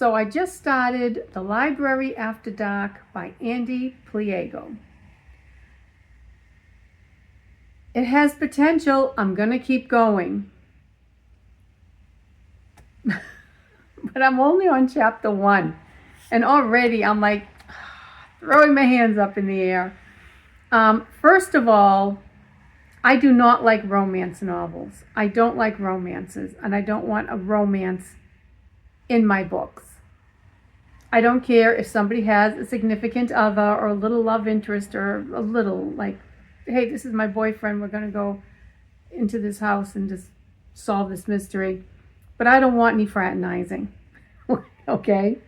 So I just started The Library After Dark by Ande, Pliego. It has potential. I'm going to keep going. But I'm only on chapter 1. And already I'm like throwing my hands up in the air. First of all, I do not like romance novels. I don't like romances. And I don't want a romance in my books. I don't care if somebody has a significant other or a little love interest or a little like, hey, this is my boyfriend. We're going to go into this house and just solve this mystery. But I don't want any fraternizing. Okay?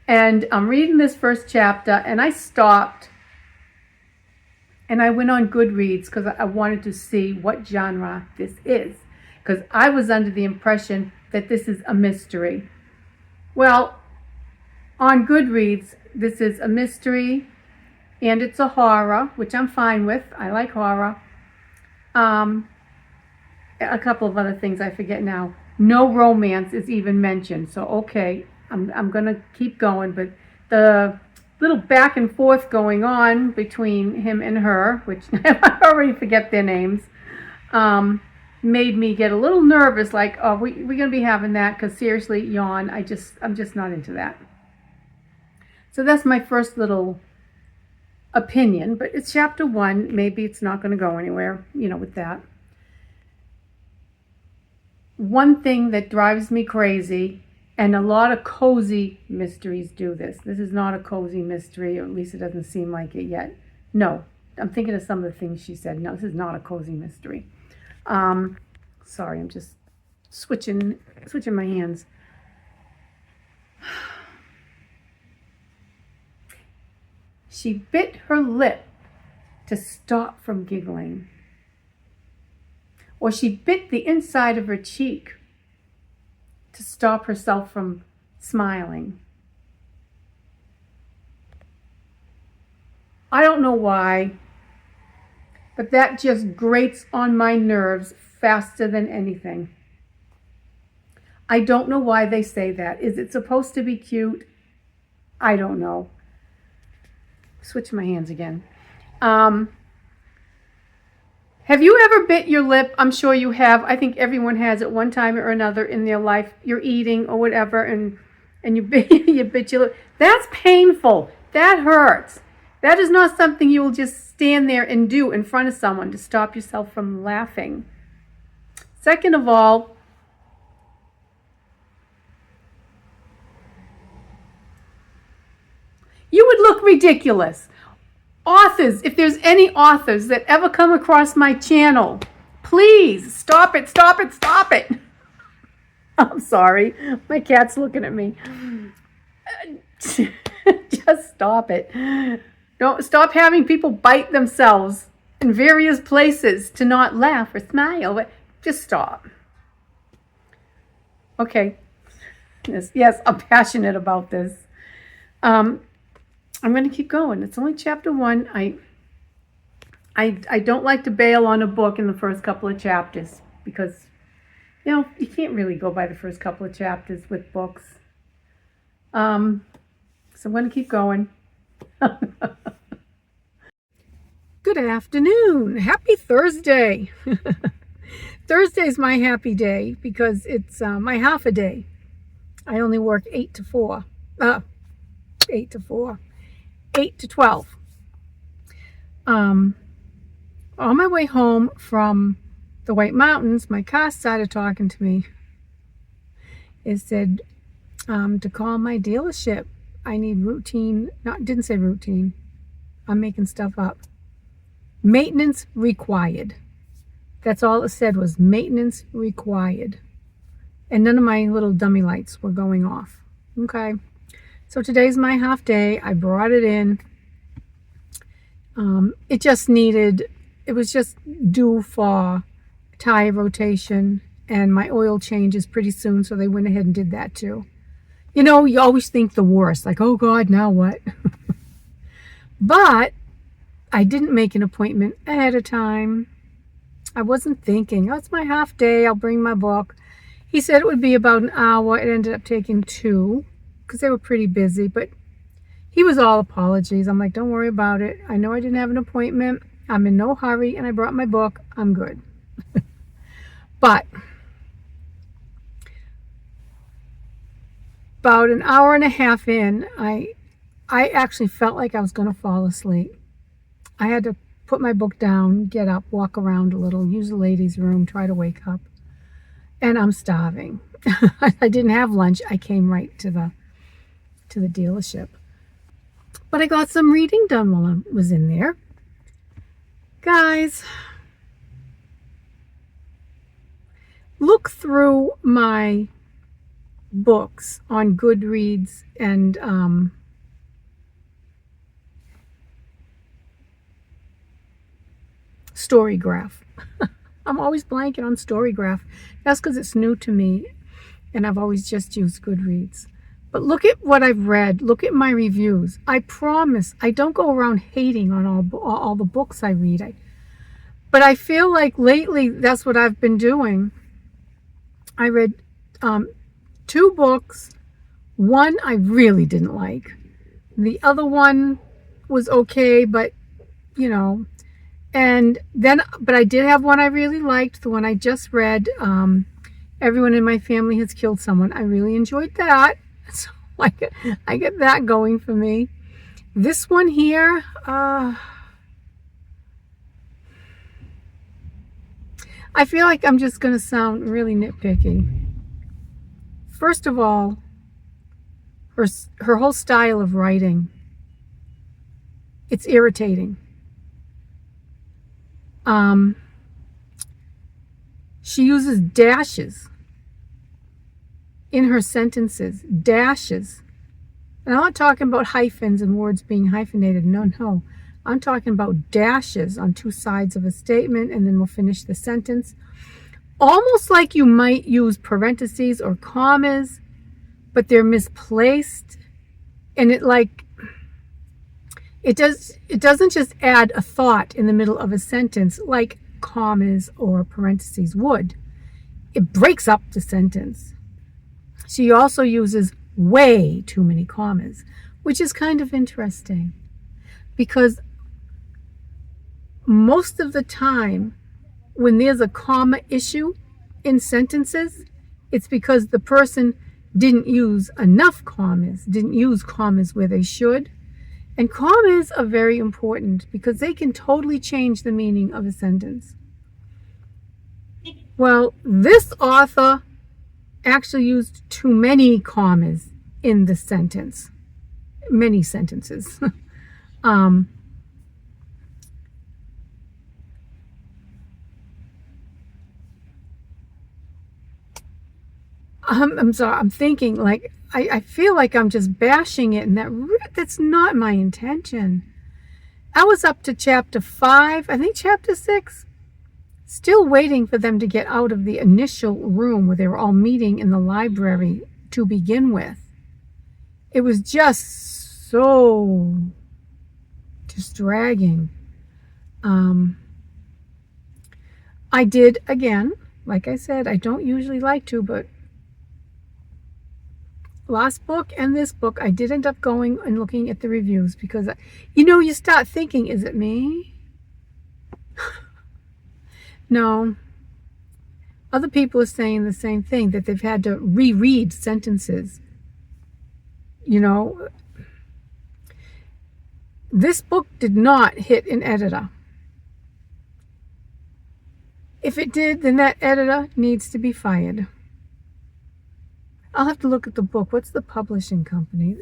And I'm reading this first chapter and I stopped and I went on Goodreads because I wanted to see what genre this is. Because I was under the impression that this is a mystery. Well, on Goodreads, this is a mystery and it's a horror, which I'm fine with. I like horror. A couple of other things I forget now. No romance is even mentioned. So, okay, I'm going to keep going. But the little back and forth going on between him and her, which I already forget their names, made me get a little nervous. Like, oh, we're going to be having that? Because seriously, yawn. I'm just not into that. So that's my first little opinion. But it's chapter 1. Maybe it's not going to go anywhere, with that. One thing that drives me crazy, and a lot of cozy mysteries do this. This is not a cozy mystery, or at least it doesn't seem like it yet. No, I'm thinking of some of the things she said. No, this is not a cozy mystery. Sorry, I'm just switching my hands. She bit her lip to stop from giggling. Or she bit the inside of her cheek to stop herself from smiling. I don't know why, but that just grates on my nerves faster than anything. I don't know why they say that. Is it supposed to be cute? I don't know. Switch my hands again. Have you ever bit your lip? I'm sure you have. I think everyone has at one time or another in their life. You're eating or whatever, and you bit your lip. That's painful. That hurts. That is not something you will just stand there and do in front of someone to stop yourself from laughing. Second of all, you would look ridiculous. Authors, if there's any authors that ever come across my channel, please stop it. I'm sorry. My cat's looking at me. Just stop it. Don't stop having people bite themselves in various places to not laugh or smile. Just stop. Okay. Yes, I'm passionate about this. I'm going to keep going. It's only chapter 1. I don't like to bail on a book in the first couple of chapters because, you can't really go by the first couple of chapters with books. So I'm going to keep going. Good afternoon. Happy Thursday. Thursday's my happy day because it's my half a day. I only work 8 to 4. 8 to 12. On my way home from the White Mountains, my car started talking to me. It said to call my dealership. I need routine. No, it didn't say routine. I'm making stuff up. Maintenance required. That's all it said was maintenance required. And none of my little dummy lights were going off. Okay. So today's my half day. I brought it in. It was just due for tire rotation and my oil changes pretty soon. So they went ahead and did that too. You always think the worst, like, oh God, now what? But I didn't make an appointment ahead of time. I wasn't thinking, oh, it's my half day. I'll bring my book. He said it would be about an hour. It ended up taking 2. because they were pretty busy, but he was all apologies. I'm like, don't worry about it. I know I didn't have an appointment. I'm in no hurry, and I brought my book. I'm good. But about an hour and a half in, I actually felt like I was going to fall asleep. I had to put my book down, get up, walk around a little, use the ladies' room, try to wake up. And I'm starving. I didn't have lunch. I came right to the dealership. But I got some reading done while I was in there. Guys, look through my books on Goodreads and Storygraph. I'm always blanking on Storygraph. That's because it's new to me and I've always just used Goodreads. But look at what I've read. Look at my reviews. I promise I don't go around hating on all the books I read. But I feel like lately that's what I've been doing. I read 2 books. One I really didn't like. The other one was okay, but you know. And then, but I did have one I really liked, the one I just read. Everyone in my family has killed someone. I really enjoyed that. So I get that going for me. This one here, I feel like I'm just going to sound really nitpicky. First of all, her whole style of writing, it's irritating. She uses dashes in her sentences. Dashes. And I'm not talking about hyphens and words being hyphenated. No. I'm talking about dashes on 2 sides of a statement, and then we'll finish the sentence. Almost like you might use parentheses or commas, but they're misplaced. And it doesn't just add a thought in the middle of a sentence like commas or parentheses would. It breaks up the sentence. She also uses way too many commas, which is kind of interesting because most of the time when there's a comma issue in sentences, it's because the person didn't use enough commas, didn't use commas where they should. And commas are very important because they can totally change the meaning of a sentence. Well, this author actually used too many commas in the sentence. Many sentences. I'm sorry, I'm thinking like, I feel like I'm just bashing it, and that's not my intention. I was up to chapter 5, I think chapter 6, still waiting for them to get out of the initial room where they were all meeting in the library to begin with. It was just so dragging. I did, again, like I said, I don't usually like to, but last book and this book, I did end up going and looking at the reviews because, you start thinking, is it me? No. Other people are saying the same thing, that they've had to reread sentences. This book did not hit an editor. If it did, then that editor needs to be fired. I'll have to look at the book. What's the publishing company?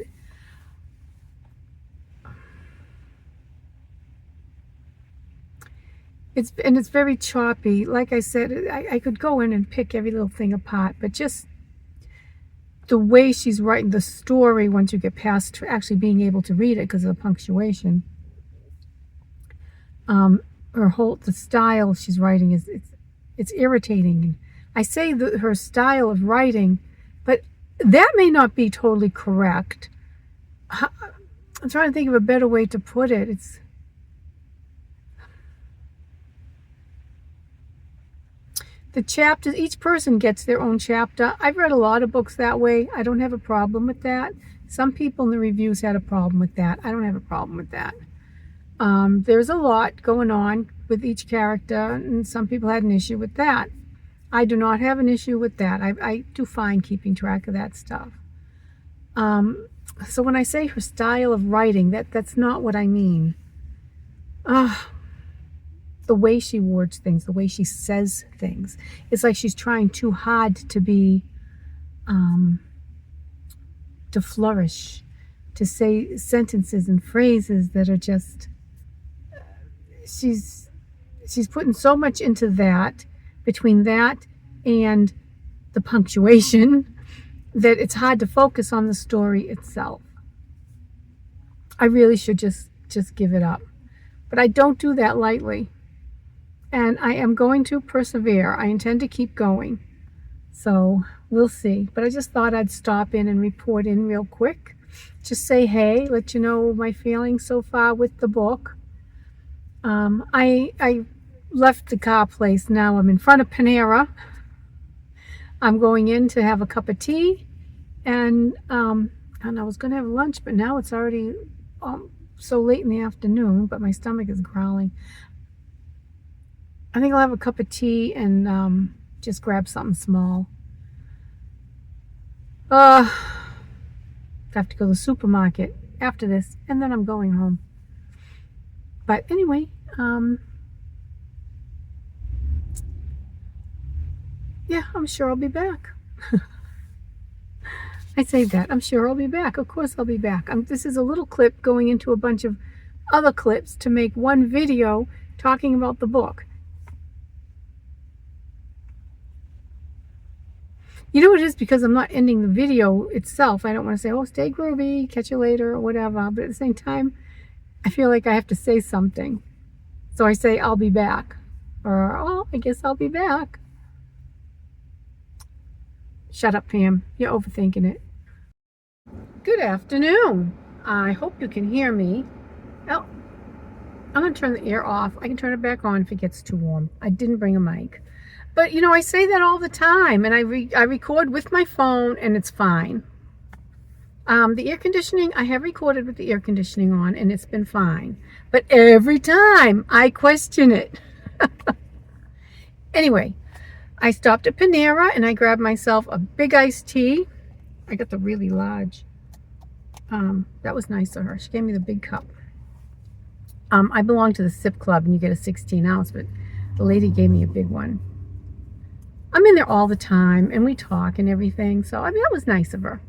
It's very choppy. Like I said, I could go in and pick every little thing apart, but just the way she's writing the story once you get past actually being able to read it because of the punctuation. The style she's writing it's irritating. I say her style of writing, but that may not be totally correct. I'm trying to think of a better way to put it. The chapters, each person gets their own chapter. I've read a lot of books that way. I don't have a problem with that. Some people in the reviews had a problem with that. I don't have a problem with that. There's a lot going on with each character, and some people had an issue with that. I do not have an issue with that. I do fine keeping track of that stuff. So when I say her style of writing, that's not what I mean. The way she words things, the way she says things, it's like she's trying too hard to be, to flourish, to say sentences and phrases that are just, she's putting so much into that, between that and the punctuation, that it's hard to focus on the story itself. I really should just give it up. But I don't do that lightly. And I am going to persevere. I intend to keep going. So we'll see. But I just thought I'd stop in and report in real quick. Just say hey, let you know my feelings so far with the book. I left the car place. Now I'm in front of Panera. I'm going in to have a cup of tea, and I was going to have lunch, but now it's already so late in the afternoon, but my stomach is growling. I think I'll have a cup of tea and just grab something small. I have to go to the supermarket after this, and then I'm going home. But anyway, yeah, I'm sure I'll be back. I say that. I'm sure I'll be back. Of course I'll be back. This is a little clip going into a bunch of other clips to make one video talking about the book. You know what it is? Because I'm not ending the video itself. I don't want to say, oh, stay groovy, catch you later, or whatever. But at the same time, I feel like I have to say something. So I say, I'll be back. Or, oh, I guess I'll be back. Shut up, Pam. You're overthinking it. Good afternoon. I hope you can hear me. Oh, I'm going to turn the air off. I can turn it back on if it gets too warm. I didn't bring a mic. But, you know, I say that all the time. And I record with my phone, and it's fine. The air conditioning, I have recorded with the air conditioning on, and it's been fine. But every time, I question it. Anyway, I stopped at Panera, and I grabbed myself a big iced tea. I got the really large. That was nice of her. She gave me the big cup. I belong to the Sip Club, and you get a 16 ounce, but the lady gave me a big one. I'm in there all the time, and we talk and everything. So, I mean, that was nice of her.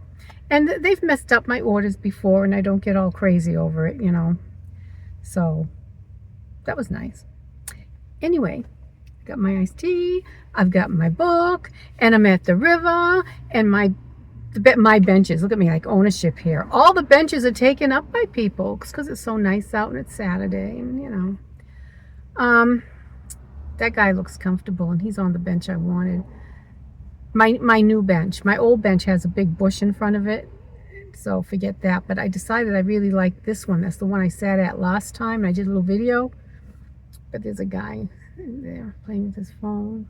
And they've messed up my orders before, and I don't get all crazy over it, you know. So, that was nice. Anyway, I got my iced tea, I've got my book, and I'm at the river, and my benches, look at me, like ownership here. All the benches are taken up by people because it's so nice out and it's Saturday, and, you know. That guy looks comfortable, and he's on the bench I wanted. My new bench. My old bench has a big bush in front of it, so forget that. But I decided I really like this one. That's the one I sat at last time, and I did a little video. But there's a guy in there playing with his phone.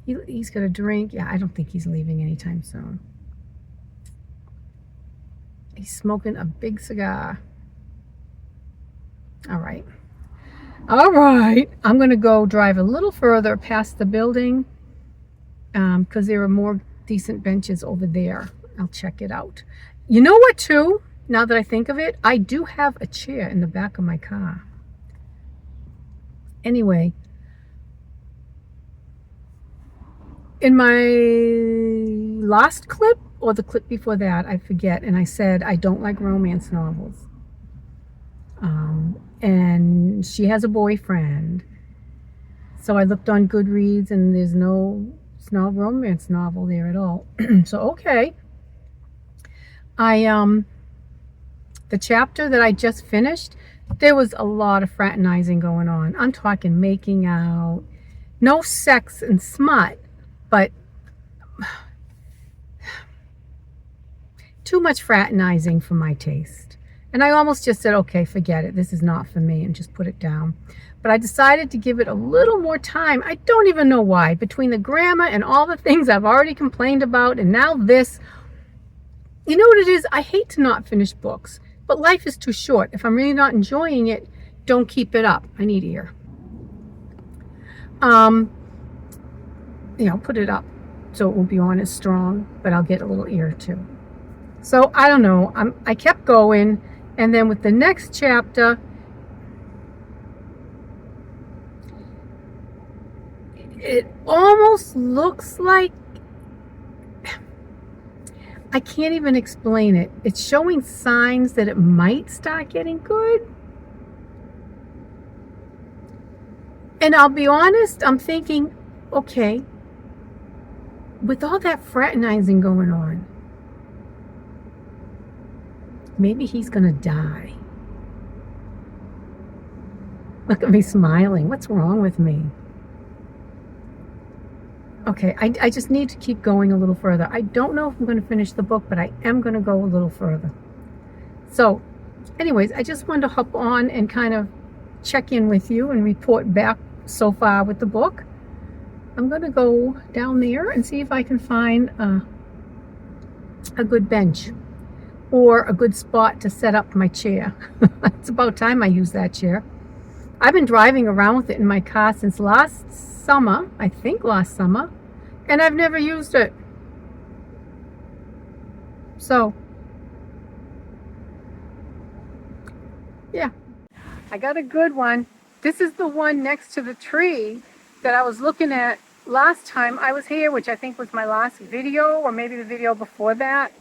He's got a drink. Yeah, I don't think he's leaving anytime soon. He's smoking a big cigar. All right. All right. I'm going to go drive a little further past the building because there are more decent benches over there. I'll check it out. You know what, too? Now that I think of it, I do have a chair in the back of my car. Anyway, in my last clip, or the clip before that, I forget, and I said I don't like romance novels. And she has a boyfriend. So I looked on Goodreads, and it's no romance novel there at all. So, okay. The chapter that I just finished, there was a lot of fraternizing going on. I'm talking making out, no sex and smut, but too much fraternizing for my taste. And I almost just said, okay, forget it. This is not for me, and just put it down. But I decided to give it a little more time. I don't even know why. Between the grammar and all the things I've already complained about, and now this, You know what it is? I hate to not finish books, but life is too short. If I'm really not enjoying it, don't keep it up. I need ear. Put it up so it won't be on as strong, but I'll get a little ear too. So I don't know. I kept going, and then with the next chapter, it almost looks like, I can't even explain it. It's showing signs that it might start getting good. And I'll be honest, I'm thinking, okay, with all that fraternizing going on, maybe he's going to die. Look at me smiling. What's wrong with me? Okay, I just need to keep going a little further. I don't know if I'm going to finish the book, but I am going to go a little further. So, anyways, I just wanted to hop on and kind of check in with you and report back so far with the book. I'm going to go down there and see if I can find a good bench or a good spot to set up my chair. It's about time I use that chair. I've been driving around with it in my car since last summer, I think last summer, and I've never used it. So, yeah, I got a good one. This is the one next to the tree that I was looking at last time I was here, which I think was my last video, or maybe the video before that.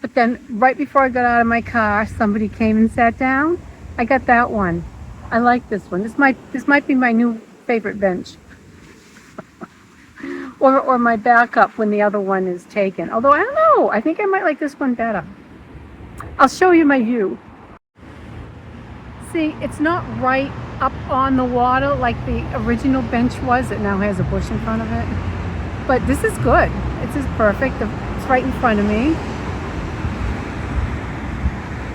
But then right before I got out of my car, somebody came and sat down. I got that one. I like this one. This might be my new favorite bench. or my backup when the other one is taken. Although I don't know, I think I might like this one better. I'll show you my view. See, it's not right up on the water like the original bench was. It now has a bush in front of it. But this is good. This is perfect. It's right in front of me.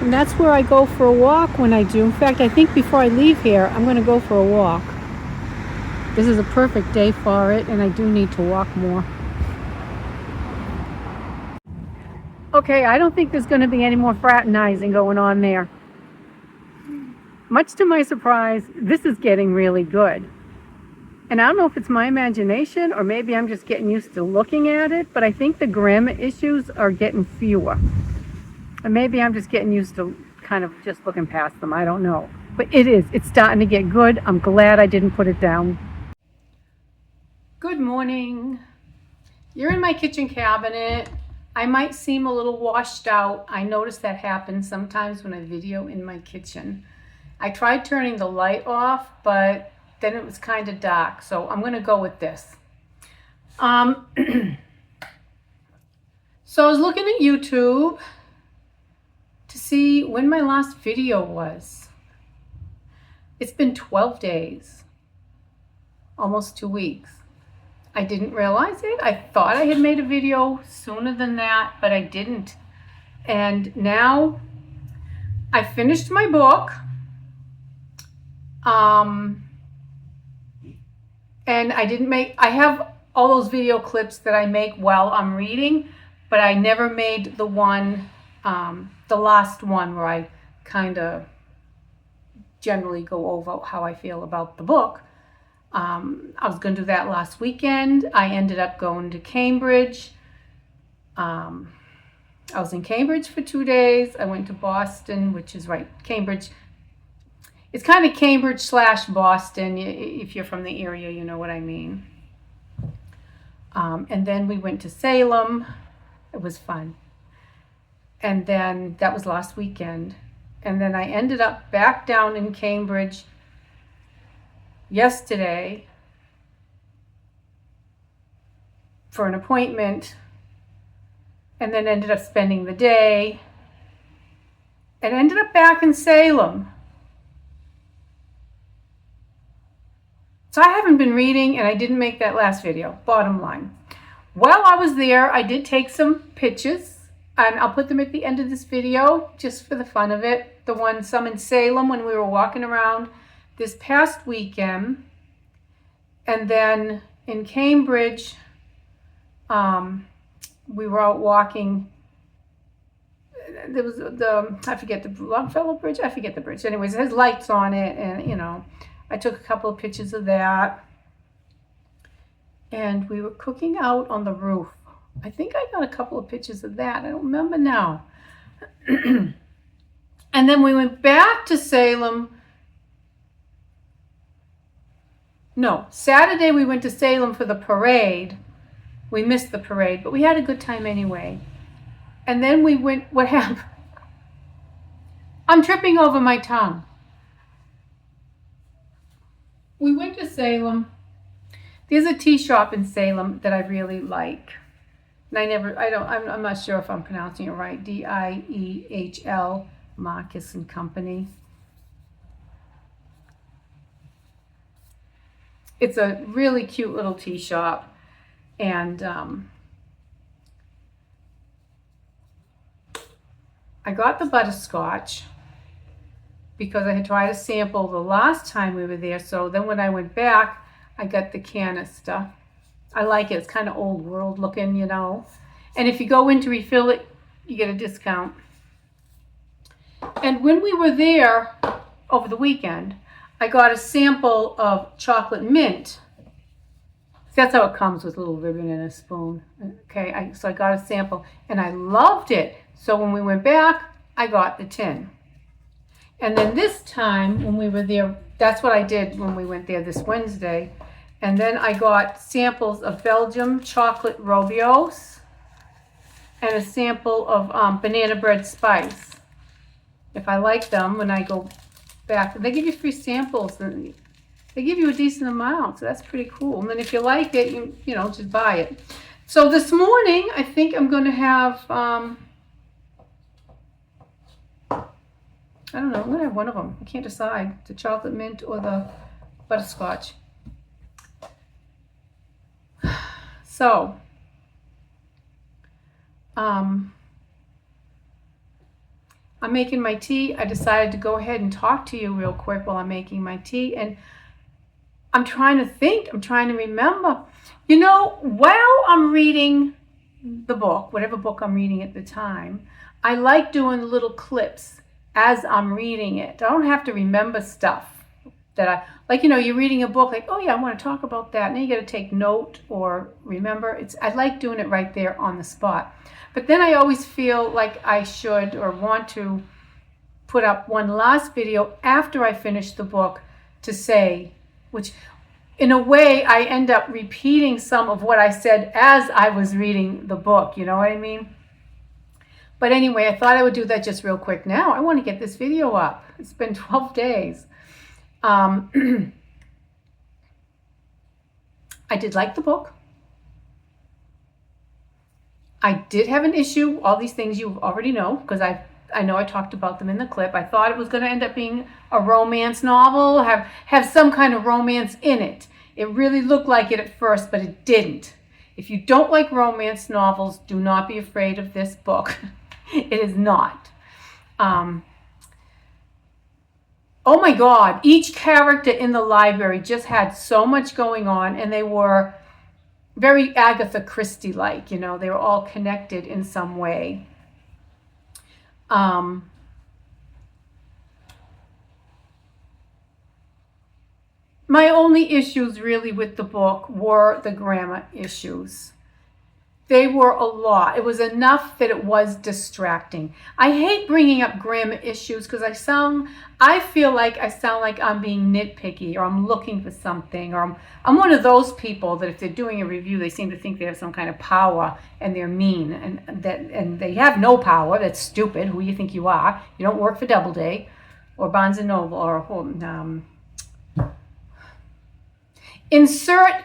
And that's where I go for a walk when I do. In fact, I think before I leave here, I'm going to go for a walk. This is a perfect day for it, and I do need to walk more. Okay, I don't think there's going to be any more fraternizing going on there. Much to my surprise, this is getting really good. And I don't know if it's my imagination or maybe I'm just getting used to looking at it, but I think the grammar issues are getting fewer. And maybe I'm just getting used to kind of just looking past them. I don't know. But it's starting to get good. I'm glad I didn't put it down. Good morning. You're in my kitchen cabinet. I might seem a little washed out. I notice that happens sometimes when I video in my kitchen. I tried turning the light off, but then it was kind of dark. So I'm going to go with this. So I was looking at YouTube to see when my last video was. It's been 12 days, almost 2 weeks. I didn't realize it. I thought I had made a video sooner than that, but I didn't. And now I finished my book. And I have all those video clips that I make while I'm reading, but I never made the one, the last one where I kind of generally go over how I feel about the book. I was going to do that last weekend. I ended up going to Cambridge. I was in Cambridge for 2 days. I went to Boston, which is right, Cambridge. It's kind of Cambridge / Boston. If you're from the area, you know what I mean. And then we went to Salem. It was fun. And then that was last weekend. And then I ended up back down in Cambridge yesterday for an appointment, and then ended up spending the day and ended up back in Salem. So I haven't been reading, and I didn't make that last video, bottom line. While I was there, I did take some pictures, and I'll put them at the end of this video just for the fun of it. Some in Salem when we were walking around this past weekend, and then in Cambridge, we were out walking there was I forget the Longfellow Bridge. I forget the bridge. Anyways, it has lights on it, and I took a couple of pictures of that. And we were cooking out on the roof. I think I got a couple of pictures of that. I don't remember now. And then we went back to Salem. No, Saturday we went to Salem for the parade. We missed the parade, but we had a good time anyway. And then we went, what happened? I'm tripping over my tongue. We went to Salem. There's a tea shop in Salem that I really like. And I'm not sure if I'm pronouncing it right. Diehl, Marcus and Company. It's a really cute little tea shop. And I got the butterscotch because I had tried a sample the last time we were there. So then when I went back, I got the canister. I like it. It's kind of old world looking, And if you go in to refill it, you get a discount. And when we were there over the weekend, I got a sample of chocolate mint. That's how it comes, with a little ribbon and a spoon. Okay, so I got a sample and I loved it. So when we went back, I got the tin. And then this time when we were there, that's what I did when we went there this Wednesday. And then I got samples of Belgium chocolate Robios and a sample of banana bread spice. If I like them, when I go back, they give you free samples. And they give you a decent amount, so that's pretty cool. And then if you like it, you just buy it. So this morning, I think I'm going to have, I don't know, I'm going to have one of them. I can't decide, the chocolate mint or the butterscotch. So, I'm making my tea. I decided to go ahead and talk to you real quick while I'm making my tea. And I'm trying to think. I'm trying to remember. While I'm reading the book, whatever book I'm reading at the time, I like doing little clips as I'm reading it. I don't have to remember stuff that I, like, you're reading a book, like, oh yeah, I want to talk about that. And then you got to take note or remember. I like doing it right there on the spot. But then I always feel like I should or want to put up one last video after I finish the book to say, which in a way I end up repeating some of what I said as I was reading the book, you know what I mean? But anyway, I thought I would do that just real quick now. I want to get this video up. It's been 12 days. I did like the book. I did have an issue, all these things you already know, because I know I talked about them in the clip. I thought it was going to end up being a romance novel, have some kind of romance in it. It really looked like it at first, but it didn't. If you don't like romance novels, do not be afraid of this book. It is not. Oh my God, each character in the library just had so much going on, and they were very Agatha Christie-like, they were all connected in some way. My only issues really with the book were the grammar issues. They were a lot. It was enough that it was distracting. I hate bringing up grammar issues because I feel like I sound like I'm being nitpicky, or I'm looking for something, or I'm one of those people that if they're doing a review, they seem to think they have some kind of power and they're mean, and they have no power. That's stupid. Who do you think you are? You don't work for Doubleday or Barnes & Noble or insert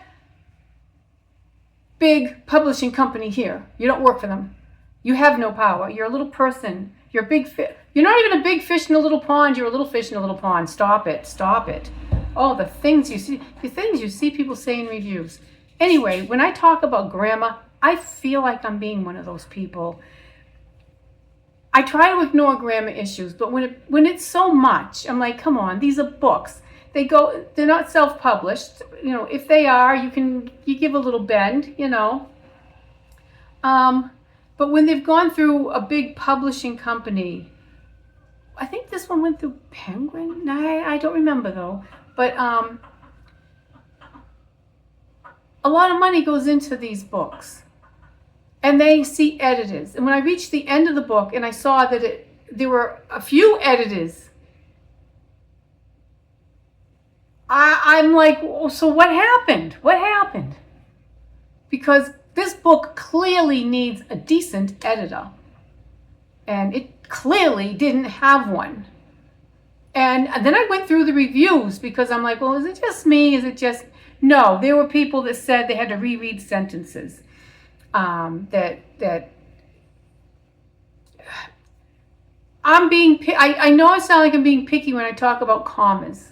big publishing company here. You don't work for them. You have no power. You're a little person. You're a big fish. You're not even a big fish in a little pond. You're a little fish in a little pond. Stop it. Stop it. Oh, the things you see people say in reviews. Anyway, when I talk about grammar, I feel like I'm being one of those people. I try to ignore grammar issues, but when it's so much, I'm like, come on, these are books. They're not self-published. If they are, you give a little bend, But But when they've gone through a big publishing company, I think this one went through Penguin. No, I don't remember though. But a lot of money goes into these books. And they see editors. And when I reached the end of the book and I saw that there were a few editors, I'm like, oh, so what happened? What happened? Because this book clearly needs a decent editor. And it clearly didn't have one. And then I went through the reviews because I'm like, well, is it just me? Is it just... No, there were people that said they had to reread sentences. I know I sound like I'm being picky when I talk about commas.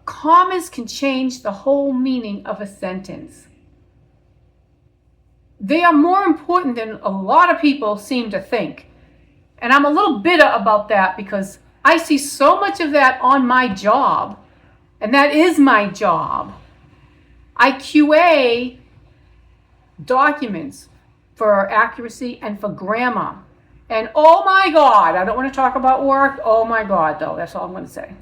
Commas can change the whole meaning of a sentence. They are more important than a lot of people seem to think. And I'm a little bitter about that because I see so much of that on my job. And that is my job. I QA documents for accuracy and for grammar. And oh my God, I don't want to talk about work. Oh my God, though, that's all I'm going to say.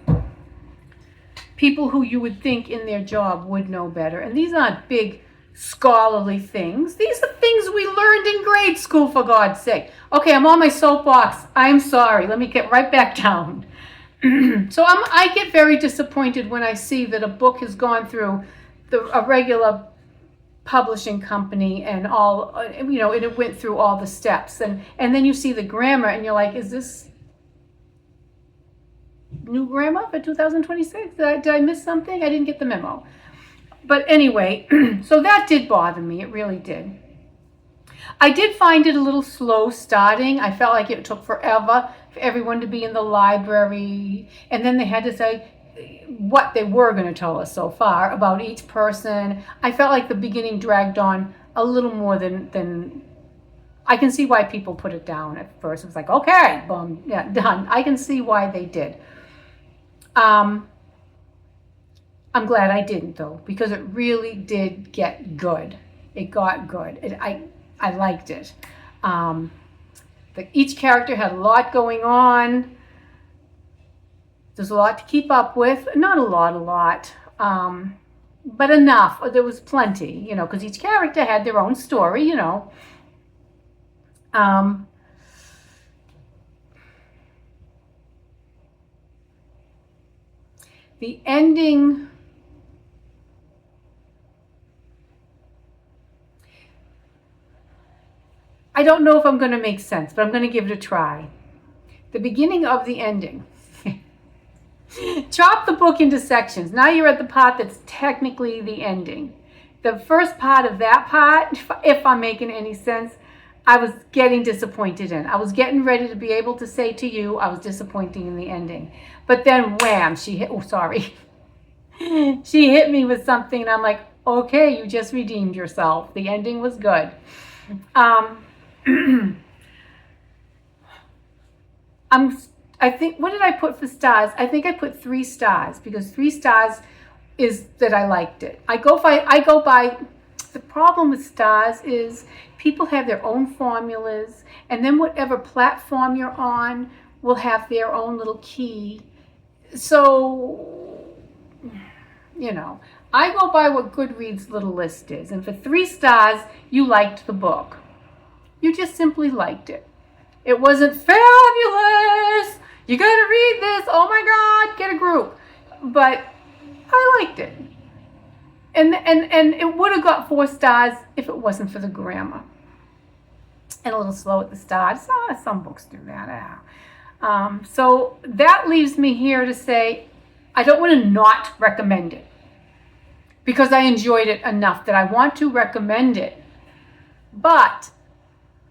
People who you would think in their job would know better. And these aren't big scholarly things. These are things we learned in grade school, for God's sake. Okay, I'm on my soapbox. I'm sorry. Let me get right back down. So I get very disappointed when I see that a book has gone through a regular publishing company and all, it went through all the steps. And then you see the grammar and you're like, is this new grammar for 2026? Did I miss something? I didn't get the memo. But anyway, so that did bother me. It really did. I did find it a little slow starting. I felt like it took forever for everyone to be in the library. And then they had to say what they were going to tell us so far about each person. I felt like the beginning dragged on a little more than I can see why people put it down at first. It was like, okay, boom, yeah, done. I can see why they did. I'm glad I didn't though, because it really did get good. It got good. I liked it. Each character had a lot going on. There's a lot to keep up with. Not a lot. But enough. There was plenty, because each character had their own story, The ending... I don't know if I'm going to make sense, but I'm going to give it a try. The beginning of the ending. Chop the book into sections. Now you're at the part that's technically the ending. The first part of that part, if I'm making any sense, I was getting disappointed in. I was getting ready to be able to say to you, I was disappointed in the ending. But then wham, she hit me with something and I'm like, okay, you just redeemed yourself. The ending was good. I think, what did I put for stars? I think I put 3 stars because 3 stars is that I liked it. I go by, the problem with stars is people have their own formulas and then whatever platform you're on will have their own little key. So, I go by what Goodreads' little list is. And for 3 stars, you liked the book. You just simply liked it. It wasn't fabulous. You gotta read this. Oh my God, get a group. But I liked it. And it would have got 4 stars if it wasn't for the grammar. And a little slow at the start. Some books do that. So that leaves me here to say, I don't want to not recommend it. Because I enjoyed it enough that I want to recommend it. But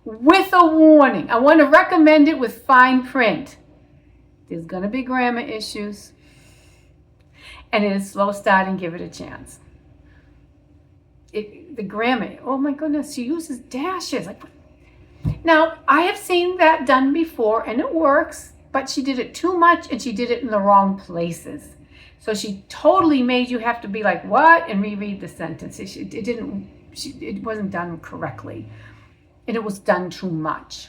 with a warning. I want to recommend it with fine print. There's going to be grammar issues. And it is slow starting. Give it a chance. The grammar, oh my goodness, she uses dashes. Now, I have seen that done before and it works, but she did it too much and she did it in the wrong places. So she totally made you have to be like, what? And reread the sentence. It wasn't done correctly. and it was done too much.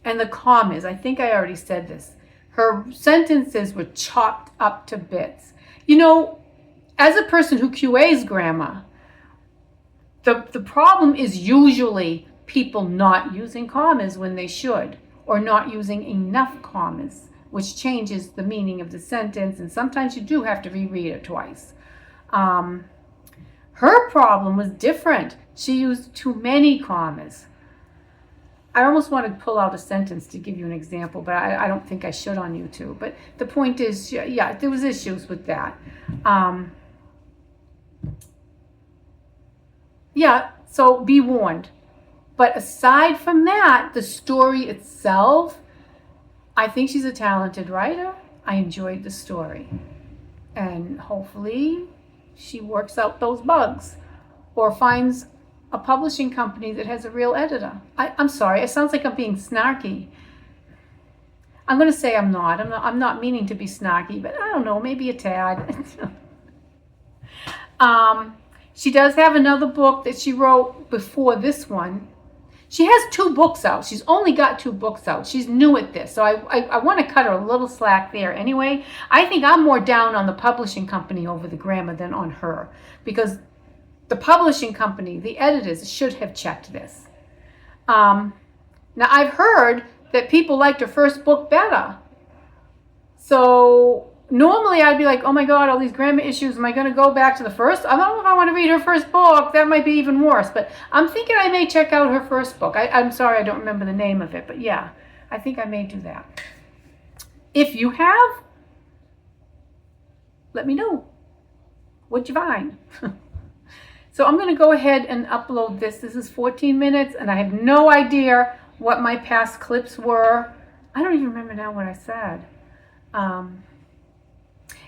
And the commas, I think I already said this, her sentences were chopped up to bits. You know, as a person who QAs grammar, the problem is usually people not using commas when they should, or not using enough commas, which changes the meaning of the sentence, and sometimes you do have to reread it twice. Her problem was different. She used too many commas. I almost want to pull out a sentence to give you an example, but I don't think I should on YouTube. But the point is, yeah, there was issues with that. Yeah, so be warned. But aside from that, the story itself, I think she's a talented writer. I enjoyed the story. And hopefully she works out those bugs or finds a publishing company that has a real editor. I'm sorry, it sounds like I'm being snarky. I'm going to say I'm not. I'm not meaning to be snarky, but I don't know, maybe a tad. She does have another book that she wrote before this one. She has 2 books out. She's only got 2 books out. She's new at this. So I want to cut her a little slack there anyway. I think I'm more down on the publishing company over the grammar than on her. Because the publishing company, the editors, should have checked this. Now, I've heard that people liked her first book better. So normally I'd be like, oh my God, all these grammar issues, am I going to go back to the first? I don't know if I want to read her first book. That might be even worse. But I'm thinking I may check out her first book. I'm sorry, I don't remember the name of it. But yeah, I think I may do that. If you have, let me know. What'd you find? So I'm going to go ahead and upload this. This is 14 minutes, and I have no idea what my past clips were. I don't even remember now what I said. And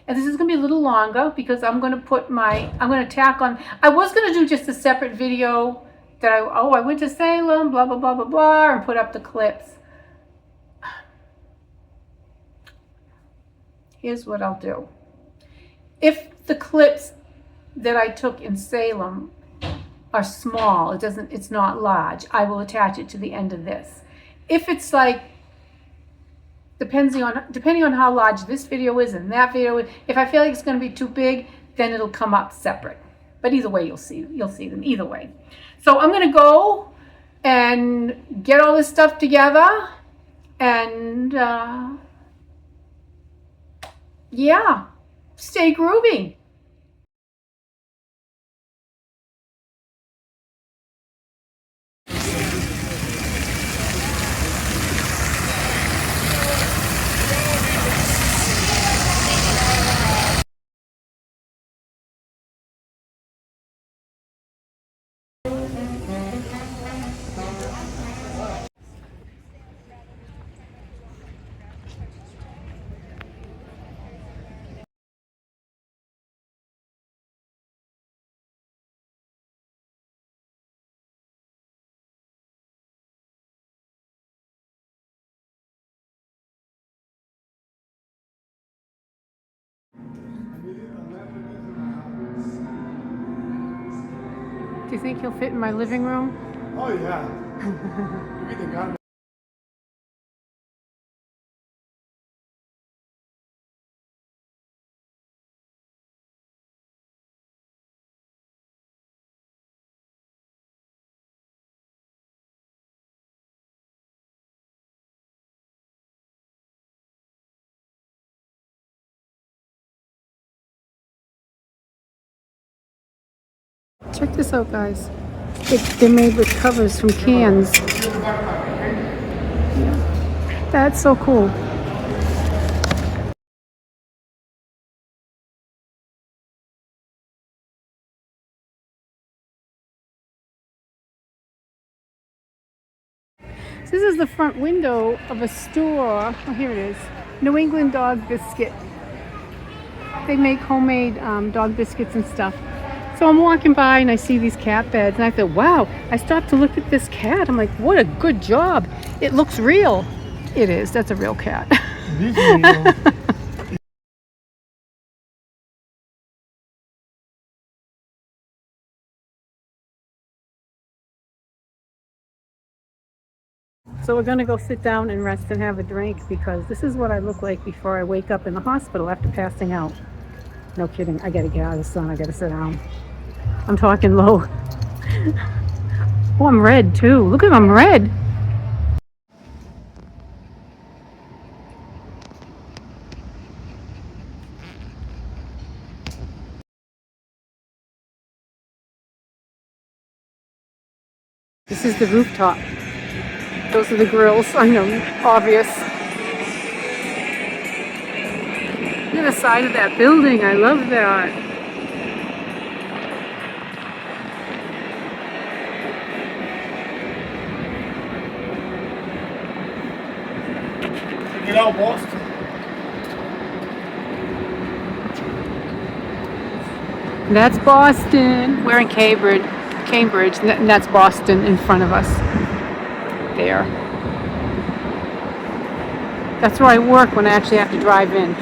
this is going to be a little longer because I'm going to tack on, I was going to do just a separate video that I went to Salem, blah, blah, blah, blah, blah, and put up the clips. Here's what I'll do. If the clips that I took in Salem are small, it's not large, I will attach it to the end of this. If it's like, depending on how large this video is and that video is, if I feel like it's going to be too big, then it'll come up separate. But either way, you'll see them either way. So I'm going to go and get all this stuff together, and yeah, stay groovy. Do you think he'll fit in my living room? Oh yeah. Maybe the gun. Check this out, guys. They're made with covers from cans. That's so cool. So this is the front window of a store. Oh, here it is. New England Dog Biscuit. They make homemade dog biscuits and stuff. So I'm walking by and I see these cat beds and I thought, wow, I stopped to look at this cat. I'm like, what a good job. It looks real. It is. That's a real cat. So we're gonna go sit down and rest and have a drink because this is what I look like before I wake up in the hospital after passing out. No kidding. I gotta get out of the sun. I gotta sit down. I'm talking low. Oh, I'm red too. Look at I'm red. This is the rooftop. Those are the grills. I know, obvious. Look at the side of that building. I love that. Check it out, Boston. That's Boston. We're in Cambridge, and that's Boston in front of us. There. That's where I work when I actually have to drive in.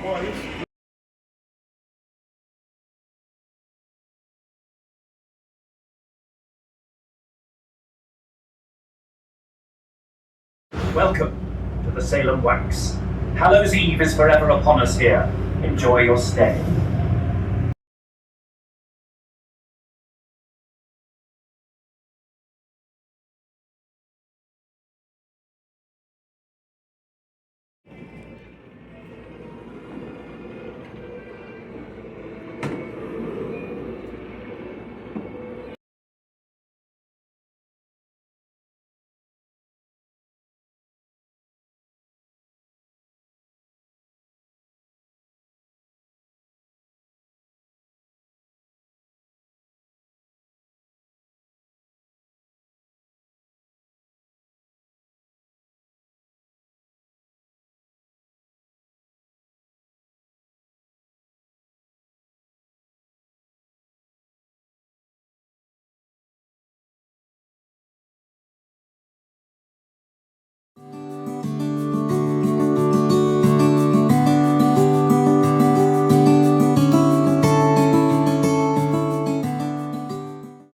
Boys. Welcome to the Salem Wax. Hallows Eve is forever upon us here. Enjoy your stay.